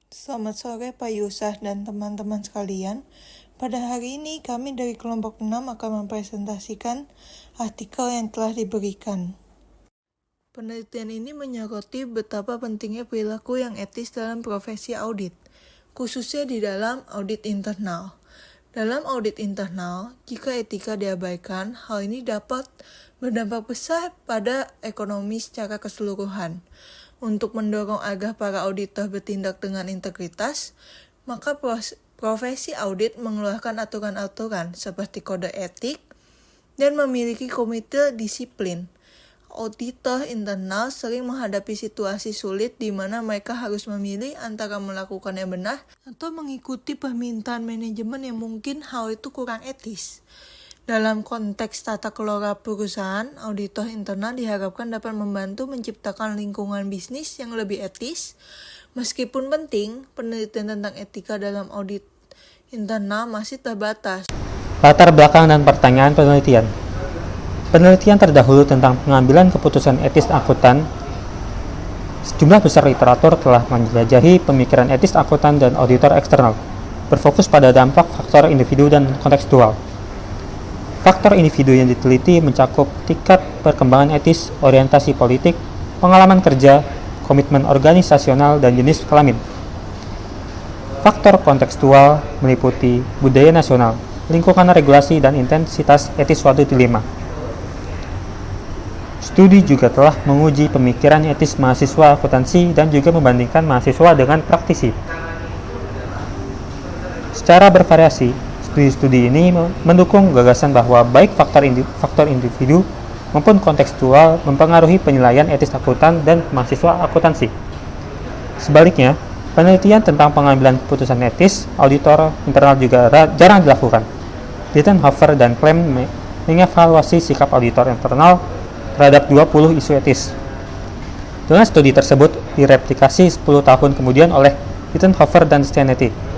Selamat sore Pak Yusah dan teman-teman sekalian. Pada hari ini kami dari kelompok 6 akan mempresentasikan artikel yang telah diberikan. Penelitian ini menyoroti betapa pentingnya perilaku yang etis dalam profesi audit, khususnya di dalam audit internal. Dalam audit internal, jika etika diabaikan, hal ini dapat berdampak besar pada ekonomi secara keseluruhan. Untuk mendorong agar para auditor bertindak dengan integritas, maka profesi audit mengeluarkan aturan-aturan seperti kode etik dan memiliki komite disiplin. Auditor internal sering menghadapi situasi sulit di mana mereka harus memilih antara melakukan yang benar atau mengikuti permintaan manajemen yang mungkin hal itu kurang etis. Dalam konteks tata kelola perusahaan, auditor internal diharapkan dapat membantu menciptakan lingkungan bisnis yang lebih etis. Meskipun penting, penelitian tentang etika dalam audit internal masih terbatas. Latar belakang dan pertanyaan penelitian. Penelitian terdahulu tentang pengambilan keputusan etis akuntan. Sejumlah besar literatur telah menjelajahi pemikiran etis akuntan dan auditor eksternal, berfokus pada dampak faktor individu dan kontekstual. Faktor individu yang diteliti mencakup tingkat perkembangan etis, orientasi politik, pengalaman kerja, komitmen organisasional, dan jenis kelamin. Faktor kontekstual meliputi budaya nasional, lingkungan regulasi, dan intensitas etis suatu dilema. Studi juga telah menguji pemikiran etis mahasiswa akuntansi dan juga membandingkan mahasiswa dengan praktisi. Secara bervariasi, studi-studi ini mendukung gagasan bahwa baik faktor individu maupun kontekstual mempengaruhi penilaian etis akuntan dan mahasiswa akuntansi. Sebaliknya, penelitian tentang pengambilan keputusan etis auditor internal juga jarang dilakukan. Dittenhofer dan Clem mengevaluasi sikap auditor internal terhadap 20 isu etis. Dengan studi tersebut direplikasi 10 tahun kemudian oleh Dittenhofer dan Stianetti.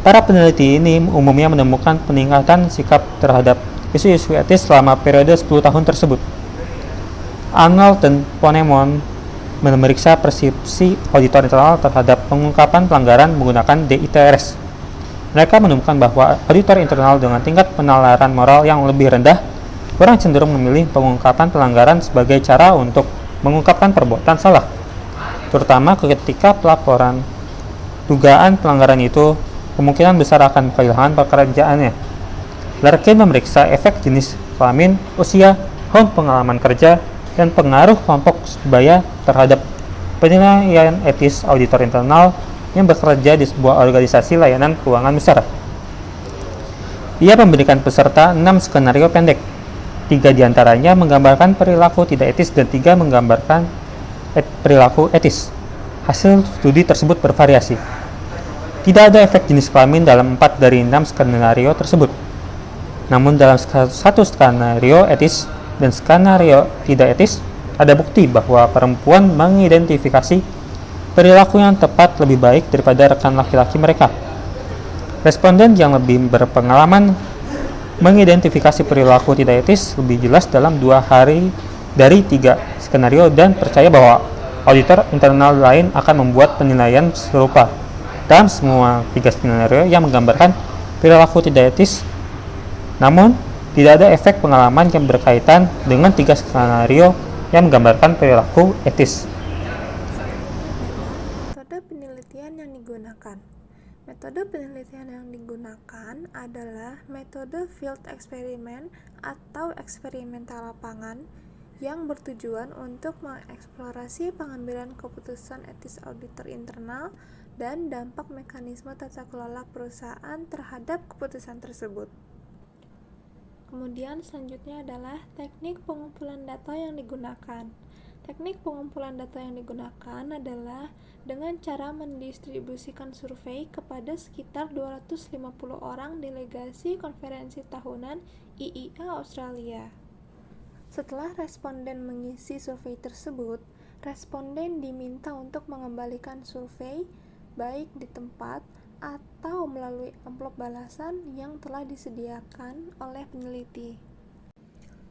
Para peneliti ini umumnya menemukan peningkatan sikap terhadap isu-isu etis selama periode 10 tahun tersebut. Arnold dan Ponemon memeriksa persepsi auditor internal terhadap pengungkapan pelanggaran menggunakan DITRS. Mereka menemukan bahwa auditor internal dengan tingkat penalaran moral yang lebih rendah kurang cenderung memilih pengungkapan pelanggaran sebagai cara untuk mengungkapkan perbuatan salah, terutama ketika pelaporan dugaan pelanggaran itu kemungkinan besar akan kehilangan pekerjaannya. Larkin memeriksa efek jenis kelamin, usia, pengalaman kerja, dan pengaruh kelompok sebaya terhadap penilaian etis auditor internal yang bekerja di sebuah organisasi layanan keuangan besar. Ia memberikan peserta 6 skenario pendek. 3 diantaranya menggambarkan perilaku tidak etis dan 3 menggambarkan perilaku etis. Hasil studi tersebut bervariasi. Tidak ada efek jenis kelamin dalam 4 dari 6 skenario tersebut. Namun dalam satu skenario etis dan skenario tidak etis, ada bukti bahwa perempuan mengidentifikasi perilaku yang tepat lebih baik daripada rekan laki-laki mereka. Responden yang lebih berpengalaman mengidentifikasi perilaku tidak etis lebih jelas dalam 2 hari dari 3 skenario dan percaya bahwa auditor internal lain akan membuat penilaian serupa dalam semua 3 skenario yang menggambarkan perilaku tidak etis. Namun, tidak ada efek pengalaman yang berkaitan dengan 3 skenario yang menggambarkan perilaku etis. Metode penelitian yang digunakan. Metode penelitian yang digunakan adalah metode field experiment atau eksperimental lapangan yang bertujuan untuk mengeksplorasi pengambilan keputusan etis auditor internal dan dampak mekanisme tata kelola perusahaan terhadap keputusan tersebut. Kemudian selanjutnya adalah teknik pengumpulan data yang digunakan. Teknik pengumpulan data yang digunakan adalah dengan cara mendistribusikan survei kepada sekitar 250 orang delegasi konferensi tahunan IIA Australia. Setelah responden mengisi survei tersebut, responden diminta untuk mengembalikan survei baik di tempat atau melalui amplop balasan yang telah disediakan oleh peneliti.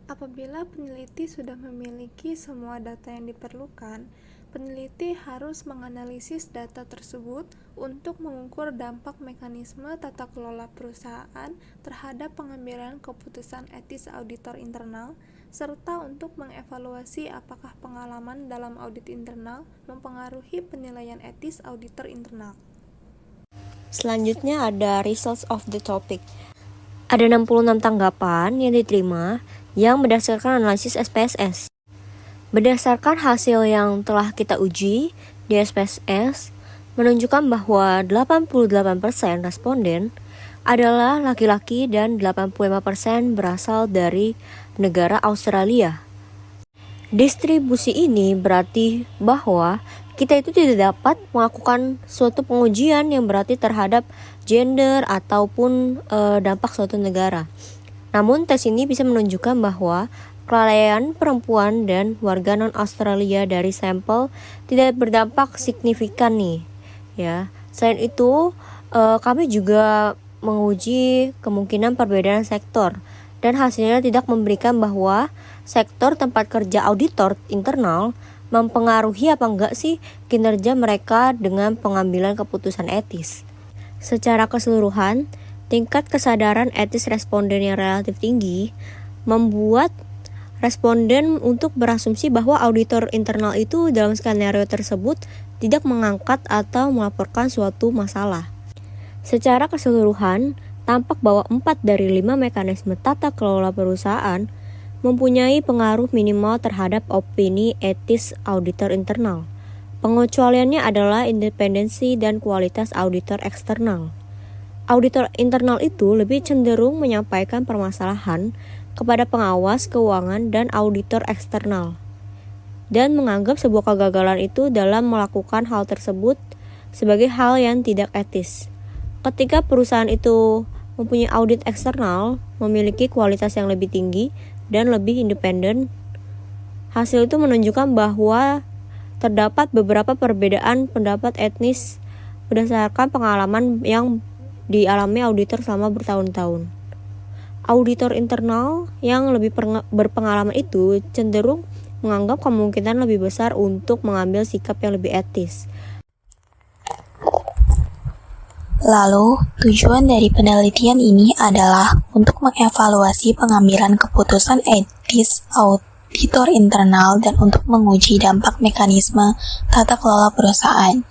Apabila peneliti sudah memiliki semua data yang diperlukan, peneliti harus menganalisis data tersebut untuk mengukur dampak mekanisme tata kelola perusahaan terhadap pengambilan keputusan etis auditor internal, serta untuk mengevaluasi apakah pengalaman dalam audit internal mempengaruhi penilaian etis auditor internal. Selanjutnya ada results of the topic. Ada 66 tanggapan yang diterima yang berdasarkan analisis SPSS. Berdasarkan hasil yang telah kita uji di SPSS, menunjukkan bahwa 88% responden adalah laki-laki dan 85% berasal dari negara Australia. Distribusi ini berarti bahwa kita itu tidak dapat melakukan suatu pengujian yang berarti terhadap gender ataupun dampak suatu negara. Namun tes ini bisa menunjukkan bahwa kelalaian perempuan dan warga non-Australia dari sampel tidak berdampak signifikan nih, ya. Selain itu, kami juga menguji kemungkinan perbedaan sektor dan hasilnya tidak memberikan bahwa sektor tempat kerja auditor internal mempengaruhi apa enggak sih kinerja mereka dengan pengambilan keputusan etis. Secara keseluruhan, tingkat kesadaran etis responden yang relatif tinggi membuat responden untuk berasumsi bahwa auditor internal itu dalam skenario tersebut tidak mengangkat atau melaporkan suatu masalah. Secara keseluruhan, tampak bahwa 4 dari 5 mekanisme tata kelola perusahaan mempunyai pengaruh minimal terhadap opini etis auditor internal. Pengecualiannya adalah independensi dan kualitas auditor eksternal. Auditor internal itu lebih cenderung menyampaikan permasalahan kepada pengawas keuangan dan auditor eksternal, dan menganggap sebuah kegagalan itu dalam melakukan hal tersebut sebagai hal yang tidak etis. Ketika perusahaan itu mempunyai audit eksternal, memiliki kualitas yang lebih tinggi dan lebih independen, hasil itu menunjukkan bahwa terdapat beberapa perbedaan pendapat etnis berdasarkan pengalaman yang dialami auditor selama bertahun-tahun. Auditor internal yang lebih berpengalaman itu cenderung menganggap kemungkinan lebih besar untuk mengambil sikap yang lebih etis. Lalu, tujuan dari penelitian ini adalah untuk mengevaluasi pengambilan keputusan etis auditor internal dan untuk menguji dampak mekanisme tata kelola perusahaan.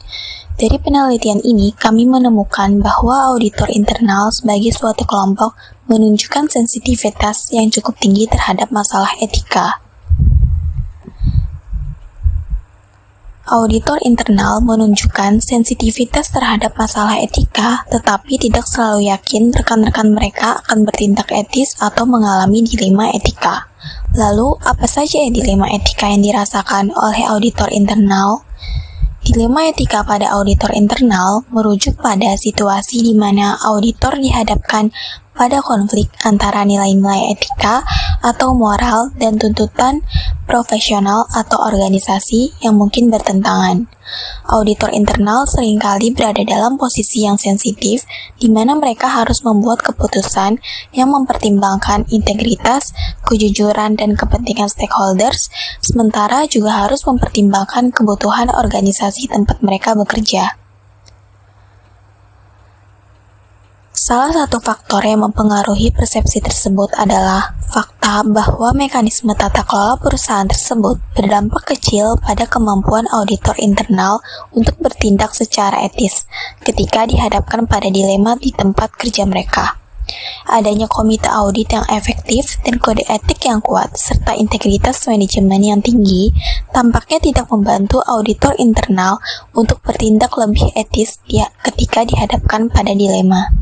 Dari penelitian ini, kami menemukan bahwa auditor internal sebagai suatu kelompok menunjukkan sensitivitas yang cukup tinggi terhadap masalah etika. Auditor internal menunjukkan sensitivitas terhadap masalah etika, tetapi tidak selalu yakin rekan-rekan mereka akan bertindak etis atau mengalami dilema etika. Lalu, apa saja dilema etika yang dirasakan oleh auditor internal? Dilema etika pada auditor internal merujuk pada situasi di mana auditor dihadapkan pada konflik antara nilai-nilai etika atau moral dan tuntutan profesional atau organisasi yang mungkin bertentangan. Auditor internal seringkali berada dalam posisi yang sensitif, di mana mereka harus membuat keputusan yang mempertimbangkan integritas, kejujuran, dan kepentingan stakeholders, sementara juga harus mempertimbangkan kebutuhan organisasi tempat mereka bekerja. Salah satu faktor yang mempengaruhi persepsi tersebut adalah fakta bahwa mekanisme tata kelola perusahaan tersebut berdampak kecil pada kemampuan auditor internal untuk bertindak secara etis ketika dihadapkan pada dilema di tempat kerja mereka. Adanya komite audit yang efektif dan kode etik yang kuat serta integritas manajemen yang tinggi tampaknya tidak membantu auditor internal untuk bertindak lebih etis ketika dihadapkan pada dilema.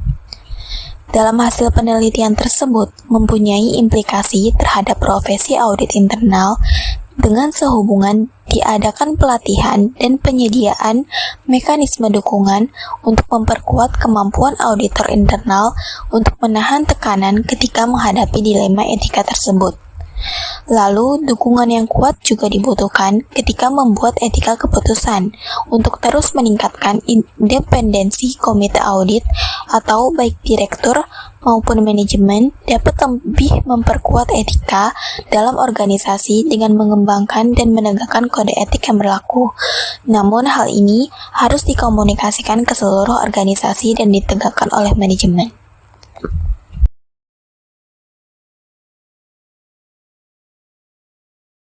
Dalam hasil penelitian tersebut mempunyai implikasi terhadap profesi audit internal dengan sehubungan diadakan pelatihan dan penyediaan mekanisme dukungan untuk memperkuat kemampuan auditor internal untuk menahan tekanan ketika menghadapi dilema etika tersebut. Lalu, dukungan yang kuat juga dibutuhkan ketika membuat etika keputusan untuk terus meningkatkan independensi komite audit atau baik direktur maupun manajemen dapat lebih memperkuat etika dalam organisasi dengan mengembangkan dan menegakkan kode etik yang berlaku. Namun hal ini harus dikomunikasikan ke seluruh organisasi dan ditegakkan oleh manajemen.